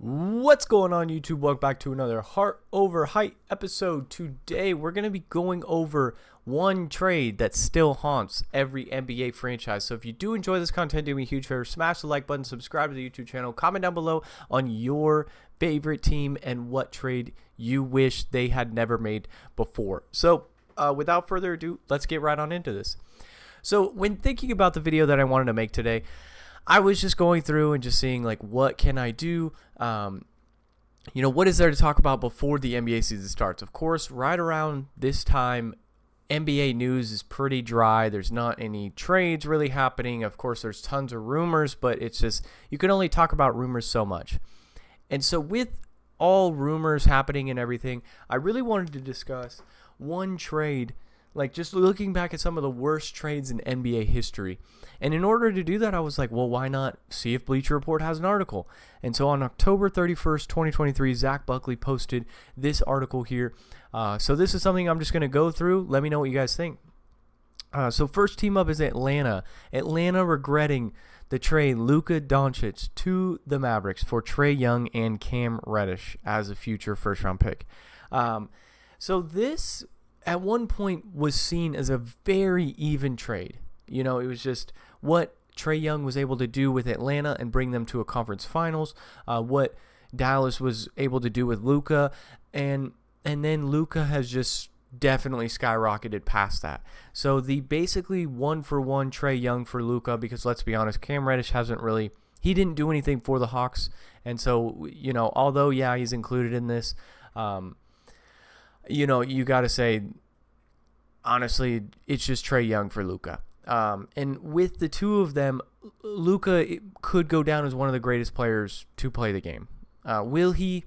What's going on, YouTube? Welcome back to another Heart Over Height episode. Today we're going to be going over one trade that still haunts every NBA franchise. So if you do enjoy this content, do me a huge favor, smash the like button, subscribe to the YouTube channel, comment down below on your favorite team and what trade you wish they had never made before. So without further ado, let's get right on into this. So when thinking about the video that I wanted to make today, I was just going through and just seeing, like, what can I do? What is there to talk about before the NBA season starts? Of course, right around this time, NBA news is pretty dry. There's not any trades really happening. Of course, there's tons of rumors, but it's just, you can only talk about rumors so much. And so with all rumors happening and everything, I really wanted to discuss one trade, like just looking back at some of the worst trades in NBA history. And in order to do that, I was like, well, why not see if Bleacher Report has an article? And so on October 31st, 2023, Zach Buckley posted this article here. So this is something I'm just going to go through. Let me know what you guys think. So first team up is Atlanta. Atlanta regretting the trade Luka Doncic to the Mavericks for Trae Young and Cam Reddish as a future first-round pick. So this, at one point, was seen as a very even trade. You know, it was just what Trae Young was able to do with Atlanta and bring them to a conference finals, what Dallas was able to do with Luka, and then Luka has just definitely skyrocketed past that. So the basically one-for-one Trae Young for Luka, because let's be honest, Cam Reddish he didn't do anything for the Hawks, and so, you know, although, yeah, he's included in this, you got to say, honestly, it's just Trae Young for Luka. And with the two of them, Luka could go down as one of the greatest players to play the game. Will he?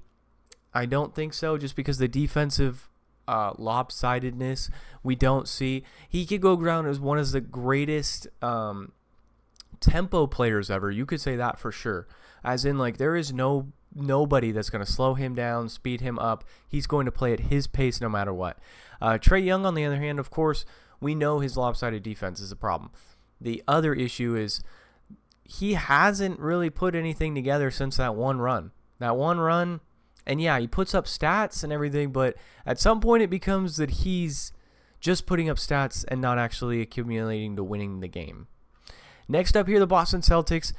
I don't think so, just because the defensive lopsidedness we don't see. He could go down as one of the greatest tempo players ever. You could say that for sure. As in, like, there is nobody that's going to slow him down, speed him up. He's going to play at his pace no matter what. Trae Young, on the other hand, of course, we know his lopsided defense is a problem. The other issue is he hasn't really put anything together since that one run. And yeah, he puts up stats and everything, but at some point it becomes that he's just putting up stats and not actually accumulating to winning the game. Next up here, the Boston Celtics.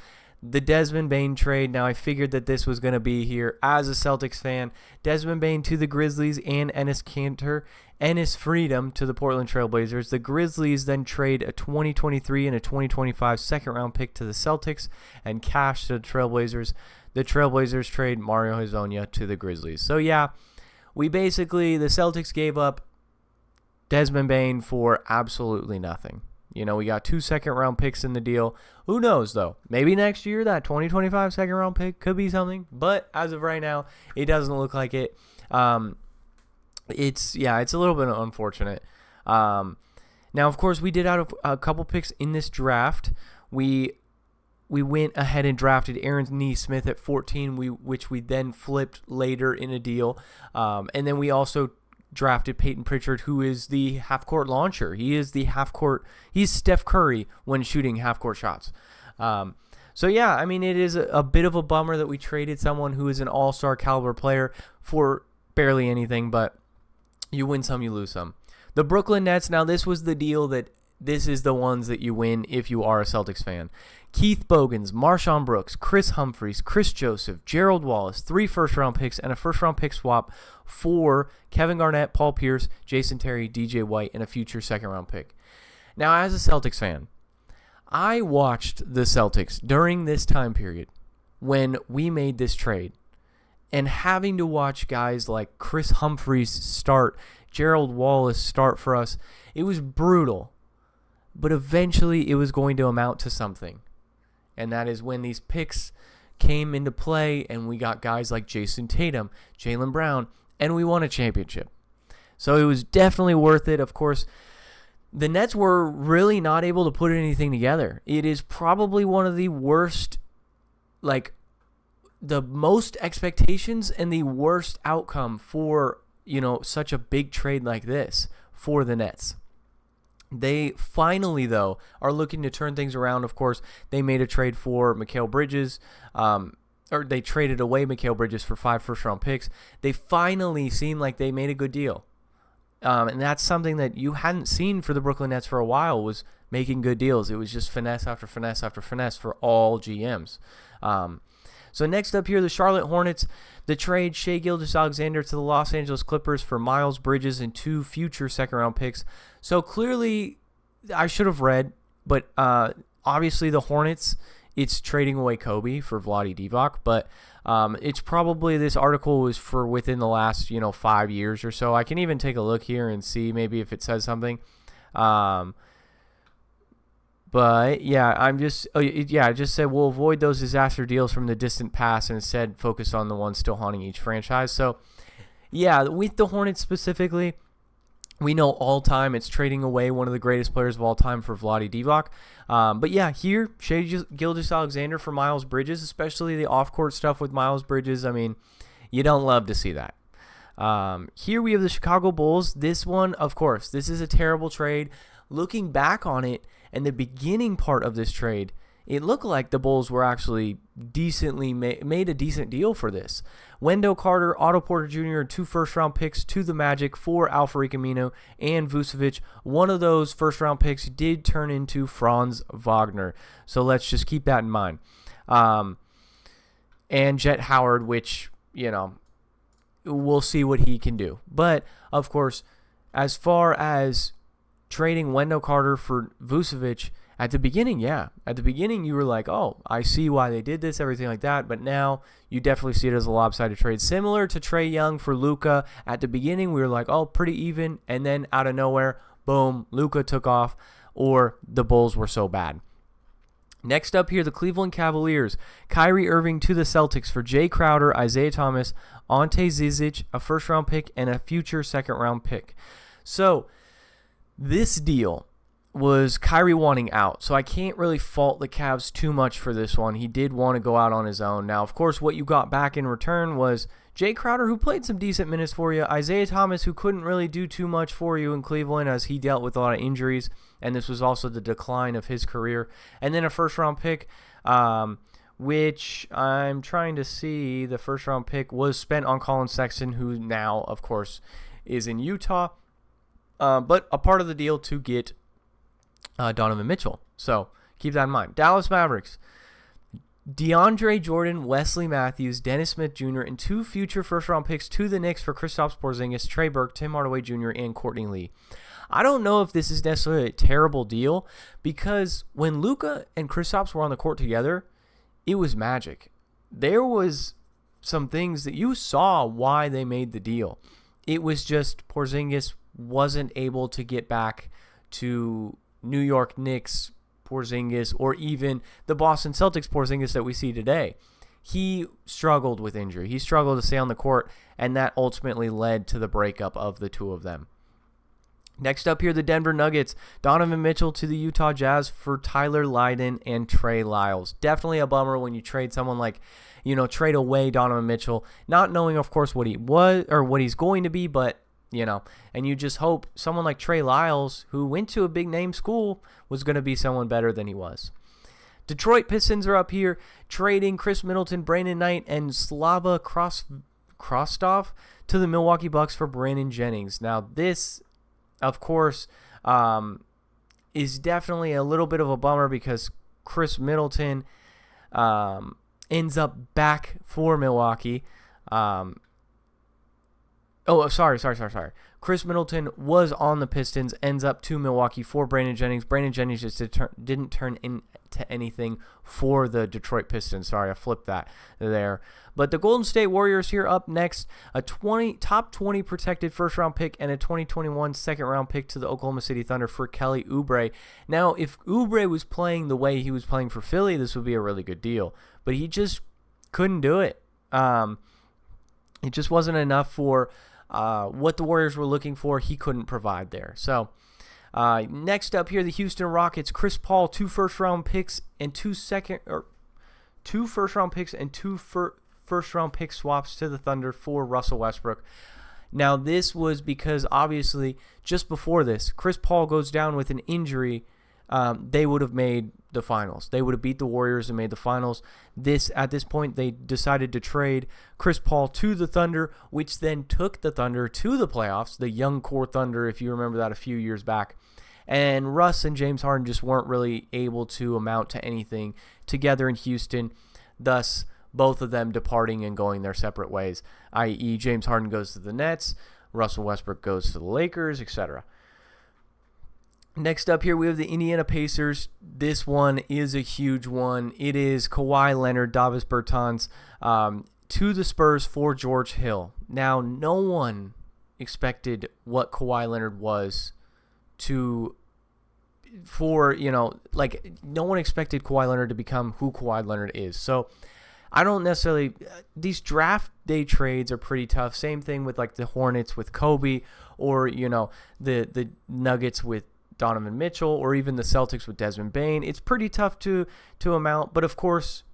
The Desmond Bane trade. Now, I figured that this was going to be here as a Celtics fan. Desmond Bane to the Grizzlies and Enes Freedom to the Portland Trail Blazers. The Grizzlies then trade a 2023 and a 2025 second-round pick to the Celtics and cash to the Trailblazers. The Trailblazers trade Mario Hezonja to the Grizzlies. So, yeah, the Celtics gave up Desmond Bane for absolutely nothing. You know, we got 2 second-round picks in the deal. Who knows, though? Maybe next year that 2025 second-round pick could be something. But as of right now, it doesn't look like it. It's a little bit unfortunate. Now, of course, we did out a couple picks in this draft. We went ahead and drafted Aaron Nesmith at 14, which we then flipped later in a deal. And then we also drafted Peyton Pritchard, who is the half-court launcher. He's Steph Curry when shooting half-court shots. So, yeah, I mean, it is a bit of a bummer that we traded someone who is an all-star caliber player for barely anything, but you win some, you lose some. The Brooklyn Nets, now this was the deal that this is the ones that you win if you are a Celtics fan. Keith Bogans, Marshawn Brooks, Chris Humphries, Chris Joseph, Gerald Wallace, 3 first-round picks, and a first-round pick swap for Kevin Garnett, Paul Pierce, Jason Terry, DJ White, and a future second-round pick. Now, as a Celtics fan, I watched the Celtics during this time period when we made this trade, and having to watch guys like Chris Humphries start, Gerald Wallace start for us, it was brutal. But eventually it was going to amount to something. And that is when these picks came into play and we got guys like Jason Tatum, Jaylen Brown, and we won a championship. So it was definitely worth it. Of course, the Nets were really not able to put anything together. It is probably one of the worst, the most expectations and the worst outcome for, such a big trade like this for the Nets. They finally, though, are looking to turn things around. Of course, they made a trade for Mikal Bridges, or they traded away Mikal Bridges for 5 first-round picks. They finally seem like they made a good deal. And that's something that you hadn't seen for the Brooklyn Nets for a while, was making good deals. It was just finesse after finesse after finesse for all GMs. So next up here, the Charlotte Hornets, the trade Shai Gilgeous-Alexander to the Los Angeles Clippers for Miles Bridges and 2 future second-round picks. So clearly, I should have read, but obviously the Hornets, it's trading away Kobe for Vlade Divac, but it's probably, this article was for within the last 5 years or so. I can even take a look here and see maybe if it says something. But yeah, it just said we'll avoid those disaster deals from the distant past and instead focus on the ones still haunting each franchise. So yeah, with the Hornets specifically, we know all time it's trading away one of the greatest players of all time for Vlade Divac. But yeah, here, Shai Gilgeous-Alexander for Miles Bridges, especially the off-court stuff with Miles Bridges. I mean, you don't love to see that. Here we have the Chicago Bulls. This one, of course, this is a terrible trade. Looking back on it and the beginning part of this trade, it looked like the Bulls were actually decently made a decent deal for this. Wendell Carter, Otto Porter Jr., 2 first-round picks to the Magic for Al-Farouq Aminu and Vucevic. One of those first-round picks did turn into Franz Wagner, so let's just keep that in mind. And Jet Howard, which, we'll see what he can do. But, of course, as far as trading Wendell Carter for Vucevic, at the beginning, you were like, oh, I see why they did this, everything like that. But now you definitely see it as a lopsided trade. Similar to Trae Young for Luka. At the beginning, we were like, oh, pretty even. And then out of nowhere, boom, Luka took off, or the Bulls were so bad. Next up here, the Cleveland Cavaliers. Kyrie Irving to the Celtics for Jay Crowder, Isaiah Thomas, Ante Zizic, a first-round pick, and a future second-round pick. So this deal was Kyrie wanting out, so I can't really fault the Cavs too much for this one. He did want to go out on his own. Now, of course, what you got back in return was Jay Crowder, who played some decent minutes for you, Isaiah Thomas, who couldn't really do too much for you in Cleveland as he dealt with a lot of injuries, and this was also the decline of his career, and then a first-round pick, which I'm trying to see. The first-round pick was spent on Colin Sexton, who now, of course, is in Utah, but a part of the deal to get Donovan Mitchell. So keep that in mind. Dallas Mavericks. DeAndre Jordan, Wesley Matthews, Dennis Smith Jr., and 2 future first-round picks to the Knicks for Kristaps Porzingis, Trey Burke, Tim Hardaway Jr., and Courtney Lee. I don't know if this is necessarily a terrible deal, because when Luka and Kristaps were on the court together, it was magic. There was some things that you saw why they made the deal. It was just Porzingis wasn't able to get back to New York Knicks Porzingis, or even the Boston Celtics Porzingis that we see today. He struggled with injury. He struggled to stay on the court, and that ultimately led to the breakup of the two of them. Next up here, the Denver Nuggets. Donovan Mitchell to the Utah Jazz for Tyler Lydon and Trey Lyles. Definitely a bummer when you trade someone like, trade away Donovan Mitchell, not knowing, of course, what he was or what he's going to be, but and you just hope someone like Trey Lyles, who went to a big name school, was going to be someone better than he was. Detroit Pistons are up here, trading Chris Middleton, Brandon Knight, and Slava Krostov to the Milwaukee Bucks for Brandon Jennings. Now this, of course, is definitely a little bit of a bummer because Chris Middleton ends up back for Milwaukee. Sorry. Chris Middleton was on the Pistons, ends up to Milwaukee for Brandon Jennings. Brandon Jennings just didn't turn into anything for the Detroit Pistons. Sorry, I flipped that there. But the Golden State Warriors here up next, a top 20 protected first-round pick and a 2021 second-round pick to the Oklahoma City Thunder for Kelly Oubre. Now, if Oubre was playing the way he was playing for Philly, this would be a really good deal. But he just couldn't do it. It just wasn't enough for what the Warriors were looking for. He couldn't provide there. So next up here, the Houston Rockets. Chris Paul, 2 first-round picks and 2 first-round picks and 2 first-round pick swaps to the Thunder for Russell Westbrook. Now this was because obviously just before this, Chris Paul goes down with an injury they would have made the finals. They would have beat the Warriors and made the finals. At this point, they decided to trade Chris Paul to the Thunder, which then took the Thunder to the playoffs, the young core Thunder, if you remember that a few years back. And Russ and James Harden just weren't really able to amount to anything together in Houston, thus both of them departing and going their separate ways, i.e. James Harden goes to the Nets, Russell Westbrook goes to the Lakers, etc. Next up here, we have the Indiana Pacers. This one is a huge one. It is Kawhi Leonard, Davis Bertans, to the Spurs for George Hill. Now, no one expected what Kawhi Leonard was no one expected Kawhi Leonard to become who Kawhi Leonard is. So I don't necessarily, these draft day trades are pretty tough. Same thing with like the Hornets with Kobe, or, the Nuggets with Donovan Mitchell, or even the Celtics with Desmond Bane. It's pretty tough to amount, but of course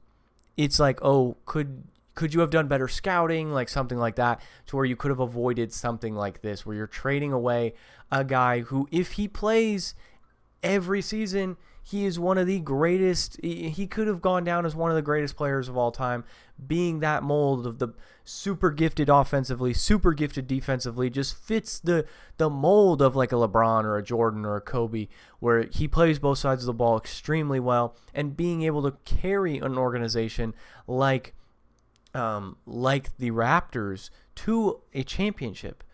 it's like, oh, could you have done better scouting, like something like that, to where you could have avoided something like this, where you're trading away a guy who, if he plays every season, he is one of the greatest. He could have gone down as one of the greatest players of all time, being that mold of the super gifted offensively, super gifted defensively, just fits the mold of like a LeBron or a Jordan or a Kobe, where he plays both sides of the ball extremely well, and being able to carry an organization like the Raptors to a championship.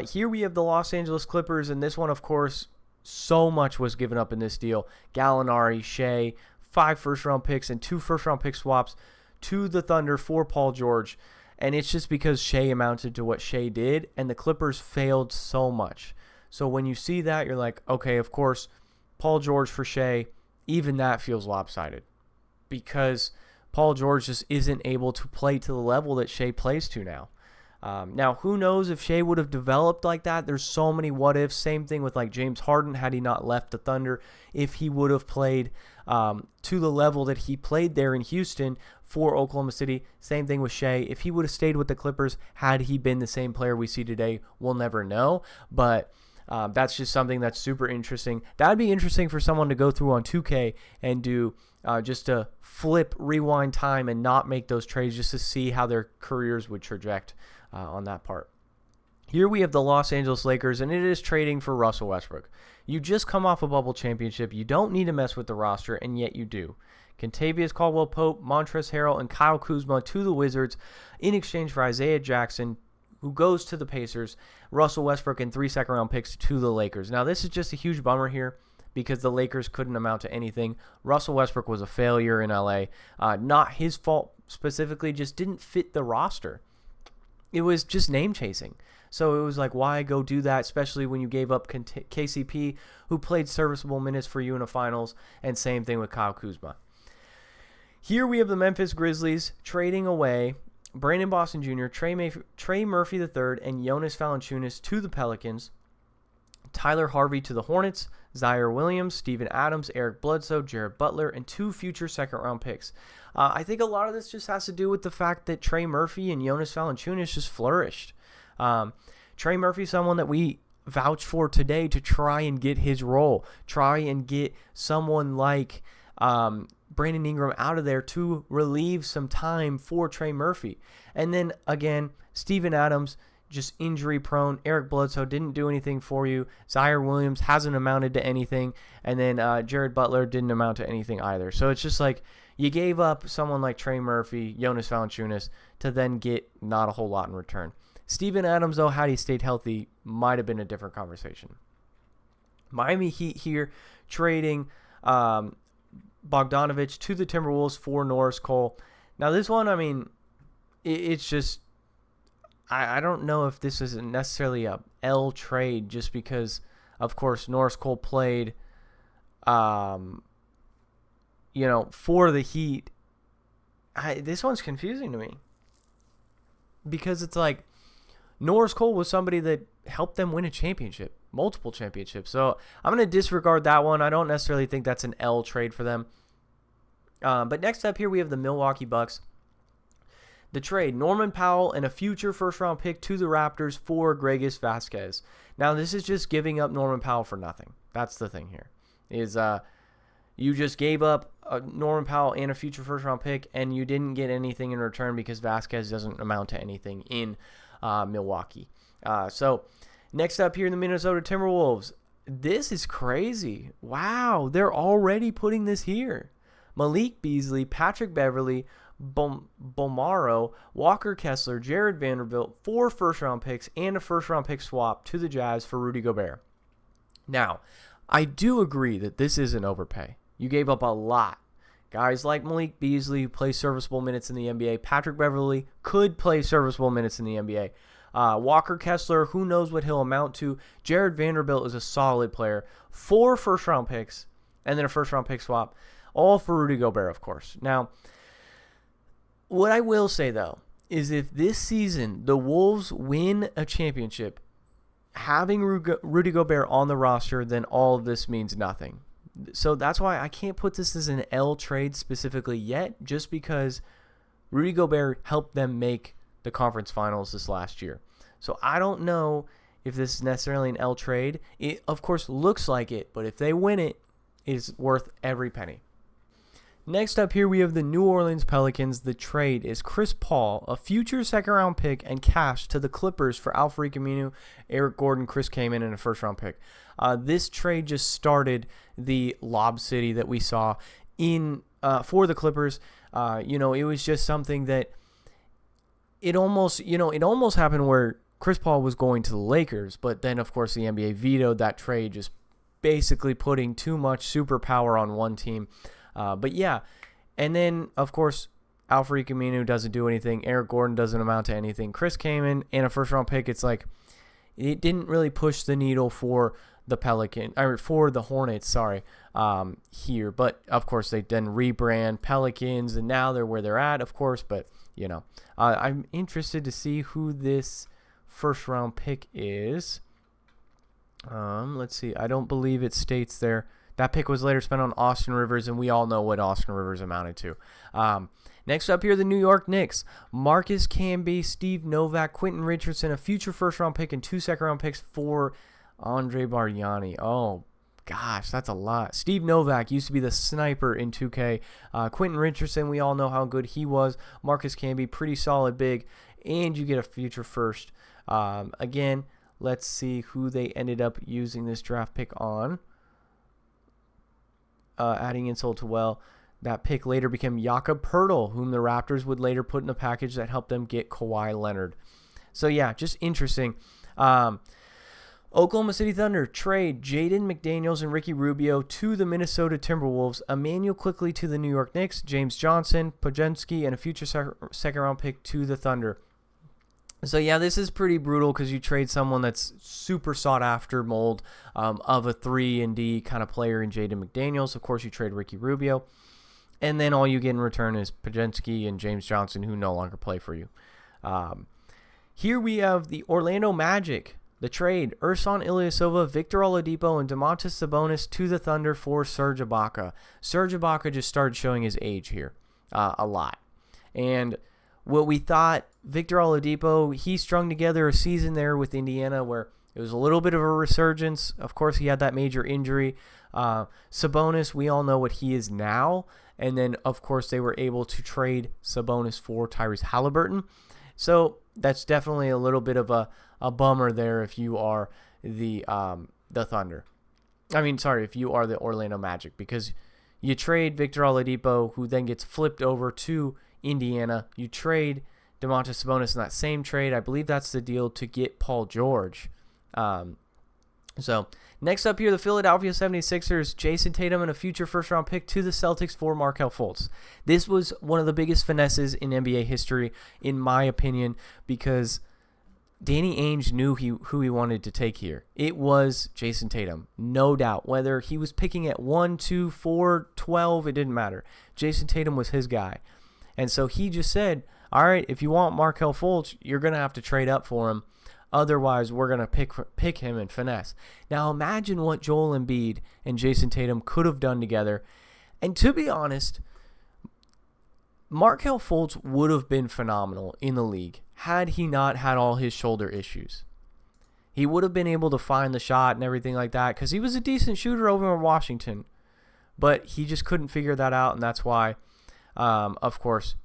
Here we have the Los Angeles Clippers, and this one, of course, so much was given up in this deal. Gallinari, Shea, 5 first-round picks and 2 first-round pick swaps to the Thunder for Paul George. And it's just because Shea amounted to what Shea did, and the Clippers failed so much. So when you see that, you're like, okay, of course, Paul George for Shea, even that feels lopsided, because Paul George just isn't able to play to the level that Shea plays to now. Now, who knows if Shea would have developed like that? There's so many what ifs. Same thing with like James Harden, had he not left the Thunder, if he would have played to the level that he played there in Houston for Oklahoma City. Same thing with Shea. If he would have stayed with the Clippers, had he been the same player we see today, we'll never know. But that's just something that's super interesting. That would be interesting for someone to go through on 2K and do just to flip, rewind time, and not make those trades, just to see how their careers would traject on that part. Here we have the Los Angeles Lakers, and it is trading for Russell Westbrook. You just come off a bubble championship. You don't need to mess with the roster, and yet you do. Kentavious Caldwell-Pope, Montrezl Harrell, and Kyle Kuzma to the Wizards in exchange for Isaiah Jackson, who goes to the Pacers, Russell Westbrook, and 3 second-round picks to the Lakers. Now, this is just a huge bummer here, because the Lakers couldn't amount to anything. Russell Westbrook was a failure in LA. Not his fault specifically, just didn't fit the roster. It was just name chasing. So it was like, why go do that, especially when you gave up KCP, who played serviceable minutes for you in the finals, and same thing with Kyle Kuzma. Here we have the Memphis Grizzlies trading away Brandon Boston Jr., Trey Murphy III, and Jonas Valanciunas to the Pelicans, Tyler Harvey to the Hornets, Zaire Williams, Steven Adams, Eric Bledsoe, Jared Butler, and 2 future second-round picks. I think a lot of this just has to do with the fact that Trey Murphy and Jonas Valanciunas just flourished. Trey Murphy is someone that we vouch for today to try and get his role, try and get someone like Brandon Ingram out of there to relieve some time for Trey Murphy. And then, again, Steven Adams, just injury prone. Eric Bledsoe didn't do anything for you. Zaire Williams hasn't amounted to anything. And then Jared Butler didn't amount to anything either. So it's just like you gave up someone like Trey Murphy, Jonas Valanciunas, to then get not a whole lot in return. Steven Adams, though, had he stayed healthy, might have been a different conversation. Miami Heat here trading Bogdanovich to the Timberwolves for Norris Cole. Now this one, I mean, it's just, I don't know if this is necessarily a L trade, just because, of course, Norris Cole played, for the Heat. This one's confusing to me, because it's like Norris Cole was somebody that helped them win a championship, multiple championships. So I'm going to disregard that one. I don't necessarily think that's an L trade for them. But next up here, we have the Milwaukee Bucks. The trade, Norman Powell and a future first-round pick to the Raptors for Gregis Vasquez. Now, this is just giving up Norman Powell for nothing. That's the thing here. Is you just gave up Norman Powell and a future first-round pick, and you didn't get anything in return because Vasquez doesn't amount to anything in Milwaukee. So next up here, the Minnesota Timberwolves. This is crazy. Wow, they're already putting this here. Malik Beasley, Patrick Beverley, Bolmaro, Walker Kessler, Jared Vanderbilt, 4 first-round picks, and a first-round pick swap to the Jazz for Rudy Gobert. Now, I do agree that this is an overpay. You gave up a lot. Guys like Malik Beasley who play serviceable minutes in the NBA. Patrick Beverley could play serviceable minutes in the NBA. Walker Kessler, who knows what he'll amount to. Jared Vanderbilt is a solid player. 4 first-round picks, and then a first-round pick swap. All for Rudy Gobert, of course. Now, what I will say, though, is if this season the Wolves win a championship, having Rudy Gobert on the roster, then all of this means nothing. So that's why I can't put this as an L trade specifically yet, just because Rudy Gobert helped them make the conference finals this last year. So I don't know if this is necessarily an L trade. It, of course, looks like it, but if they win it, it's worth every penny. Next up here, we have the New Orleans Pelicans. The trade is Chris Paul, a future second-round pick, and cash to the Clippers for Al-Farouq Aminu, Eric Gordon, Chris Kaman, and a first-round pick. This trade just started the Lob City that we saw in for the Clippers. It was just something that it almost happened where Chris Paul was going to the Lakers, but then, of course, the NBA vetoed that trade, just basically putting too much superpower on one team. But yeah, and then, of course, Al-Farouq Aminu doesn't do anything. Eric Gordon doesn't amount to anything. Chris Kaman and a first-round pick, it's like it didn't really push the needle for the for the Hornets, here. But, of course, they then rebrand Pelicans, and now they're where they're at, of course. But, I'm interested to see who this first-round pick is. Let's see. I don't believe it states there. That pick was later spent on Austin Rivers, and we all know what Austin Rivers amounted to. Next up here, the New York Knicks. Marcus Camby, Steve Novak, Quentin Richardson, a future first-round pick, and 2 second-round picks for Andre Bargnani. Oh, gosh, that's a lot. Steve Novak used to be the sniper in 2K. Quentin Richardson, we all know how good he was. Marcus Camby, pretty solid big, and you get a future first. Again, let's see who they ended up using this draft pick on. Adding insult to well, that pick later became Jakob Poeltl, whom the Raptors would later put in a package that helped them get Kawhi Leonard. So yeah, just interesting. Oklahoma City Thunder trade Jaden McDaniels and Ricky Rubio to the Minnesota Timberwolves, Emmanuel Quickley to the New York Knicks, James Johnson, Podziemski, and a future second-round pick to the Thunder. So, yeah, this is pretty brutal because you trade someone that's super sought-after mold of a 3-and-D kind of player in Jaden McDaniels. Of course, you trade Ricky Rubio. And then all you get in return is Podziemski and James Johnson, who no longer play for you. Here we have the Orlando Magic, the trade. Ersan Ilyasova, Victor Oladipo, and Domantas Sabonis to the Thunder for Serge Ibaka. Serge Ibaka just started showing his age here a lot. And what we thought, Victor Oladipo, he strung together a season there with Indiana where it was a little bit of a resurgence. Of course, he had that major injury. Sabonis, we all know what he is now. And then, of course, they were able to trade Sabonis for Tyrese Halliburton. So that's definitely a little bit of a bummer there if you are the Thunder. If you are the Orlando Magic, because you trade Victor Oladipo, who then gets flipped over to Indiana. You trade Domantas Sabonis in that same trade. I believe that's the deal to get Paul George. So next up here, the Philadelphia 76ers, Jason Tatum and a future first-round pick to the Celtics for Markelle Fultz. This was one of the biggest finesses in NBA history, in my opinion, because Danny Ainge knew who he wanted to take here. It was Jason Tatum, no doubt. Whether he was picking at 1, 2, 4, 12, it didn't matter. Jason Tatum was his guy. And so he just said, all right, if you want Markelle Fultz, you're going to have to trade up for him. Otherwise, we're going to pick him and finesse. Now, imagine what Joel Embiid and Jason Tatum could have done together. And to be honest, Markelle Fultz would have been phenomenal in the league had he not had all his shoulder issues. He would have been able to find the shot and everything like that because he was a decent shooter over in Washington. But he just couldn't figure that out, and that's why, of course,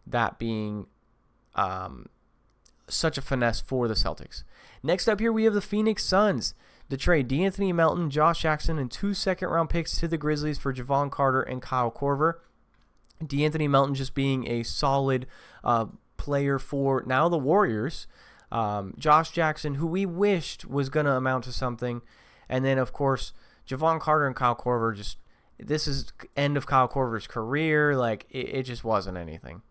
that being such a finesse for the Celtics. Next up here, we have the Phoenix Suns. The trade De'Anthony Melton, Josh Jackson, and 2 second-round picks to the Grizzlies for Javon Carter and Kyle Korver. De'Anthony Melton just being a solid player for now the Warriors. Josh Jackson, who we wished was going to amount to something. And then, of course, Javon Carter and Kyle Korver, just this is end of Kyle Korver's career. Like, it just wasn't anything.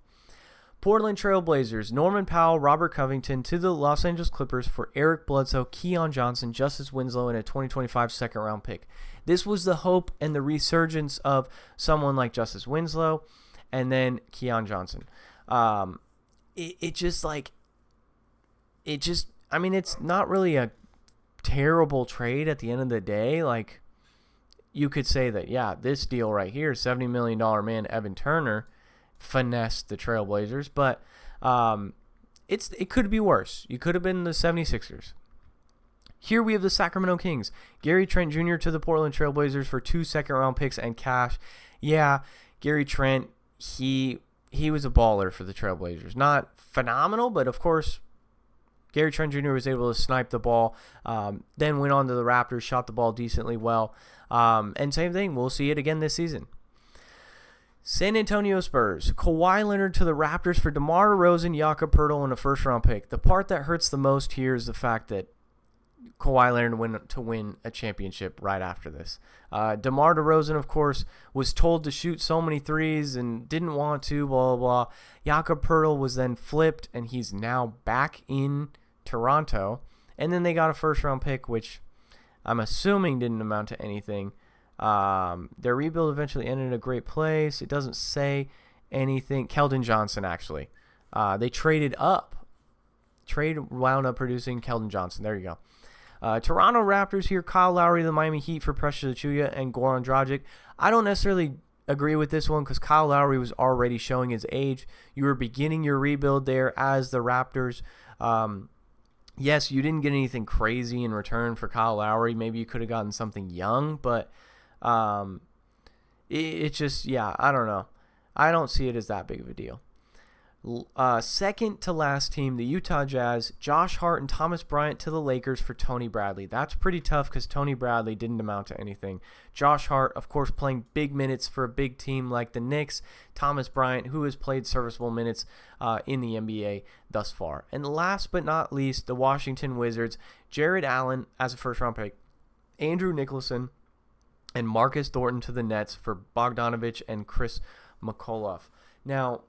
Portland Trail Blazers, Norman Powell, Robert Covington to the Los Angeles Clippers for Eric Bledsoe, Keon Johnson, Justice Winslow, and a 2025 second-round pick. This was the hope and the resurgence of someone like Justice Winslow and then Keon Johnson. I mean, it's not really a terrible trade at the end of the day. Like, you could say that, yeah, this deal right here, $70 million man Evan Turner, finessed the Trailblazers, but it could be worse. You could have been the 76ers. Here we have the Sacramento Kings. Gary Trent Jr. to the Portland Trailblazers for 2 second-round picks and cash. Yeah, Gary Trent, he was a baller for the Trailblazers. Not phenomenal, but of course, Gary Trent Jr. was able to snipe the ball, then went on to the Raptors, shot the ball decently well. And same thing, we'll see it again this season. San Antonio Spurs, Kawhi Leonard to the Raptors for DeMar DeRozan, Jakob Poeltl, and a first-round pick. The part that hurts the most here is the fact that Kawhi Leonard went to win a championship right after this. DeMar DeRozan, of course, was told to shoot so many threes and didn't want to, blah, blah, blah. Jakob Poeltl was then flipped, and he's now back in Toronto. And then they got a first-round pick, which I'm assuming didn't amount to anything. Their rebuild eventually ended in a great place. It doesn't say anything. Keldon Johnson, actually. They traded up. Trade wound up producing Keldon Johnson. There you go. Toronto Raptors here. Kyle Lowry, the Miami Heat for Precious Achiuwa and Goran Dragic. I don't necessarily agree with this one because Kyle Lowry was already showing his age. You were beginning your rebuild there as the Raptors. Yes, you didn't get anything crazy in return for Kyle Lowry. Maybe you could have gotten something young, but it just, yeah, I don't know. I don't see it as that big of a deal. Second to last team, the Utah Jazz, Josh Hart and Thomas Bryant to the Lakers for Tony Bradley. That's pretty tough because Tony Bradley didn't amount to anything. Josh Hart, of course, playing big minutes for a big team like the Knicks. Thomas Bryant, who has played serviceable minutes in the NBA thus far. And last but not least, the Washington Wizards, Jared Allen as a first-round pick, Andrew Nicholson, and Marcus Thornton to the Nets for Bogdanovich and Chris McAuliffe. Now,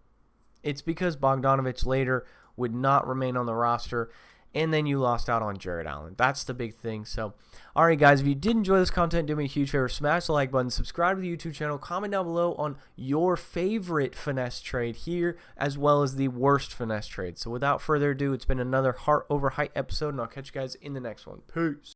it's because Bogdanovich later would not remain on the roster, and then you lost out on Jared Allen. That's the big thing. So, all right, guys, if you did enjoy this content, do me a huge favor. Smash the like button, subscribe to the YouTube channel, comment down below on your favorite finesse trade here, as well as the worst finesse trade. So, without further ado, it's been another Heart Over Height episode, and I'll catch you guys in the next one. Peace.